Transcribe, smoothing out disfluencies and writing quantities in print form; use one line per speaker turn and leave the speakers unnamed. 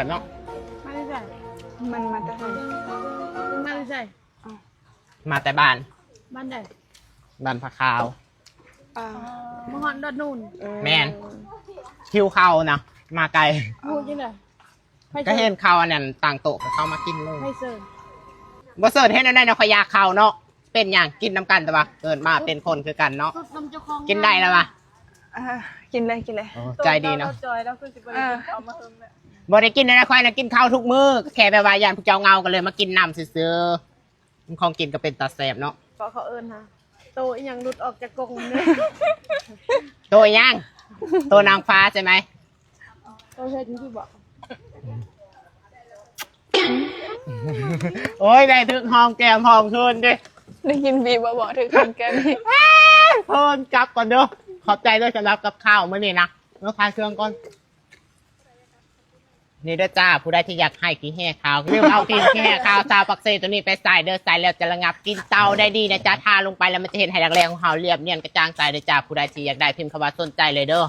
บเนาะ
มาได้ใส่
มันมาแต่ไหน
มาได้ใส่
มาแต่บ้าน
บ้านใด
บ้านพะขาว
อ่า
มาหอนดอดนูน
แม่น คิวเขานะมาไกล
พูดยังไง
ก็เห็นเขาอันนั้นต่างโต๊ะกับเขามากินเลย
ให้เซิร์น
บ่เสิร์ชให้ได้นะขอยากเขาเนาะเป็นอย่างกินน้ำกันแต่ว่าเกิดมาเป็นคนคือกันเนาะ
สุดนำเจ้าของ
กินได้แล้วปะ
อ่ากินเลยกินเลย
ใจดีเนาะ
จอยแล้วคือสิบริเอามาเพิ่มเนี่ย
บ่ได้กินนะค่อยนะกินข้าวทุกมื้อแค่แบบว่ายานผู้เจ้าเงากันเลยมากินน้ำซื่อๆมันของกินก็เป็นตาแสบเนาะ
ก็เขาเอิญฮะโตอีหยังหลุดออกจากกรงเนี่ย
โตย่างโตนางฟ้าใช่ไหม
โตเฮ็ดที่บอก
โอ้ยได้ถึงห้องแก้มห้องคืนดิ
ได้กินบีบบอกถึงคนแกนี่
เพิ่นกลับก่อนเด้อขอบใจด้วยสำหรับกับข้าวมื้อนี้นะเมื่อคลายเครื่องก่อนนี่เด้อจ้าผู้ใดที่อยากให้กินแห่ข้าวเริ่มเอากินแห่ข้าวซาวปักเซตัวนี้ไปใส่เด้อใส่แล้วจะระงับกินเตาได้ดีนะจ้าทาลงไปแล้วมันจะเห็นไฮแรงของเฮาเรียบเนียนกระจ่างใสเด้อจ้าผู้ใดที่อยากได้พิมพ์คำว่าสนใจเลยเด้อ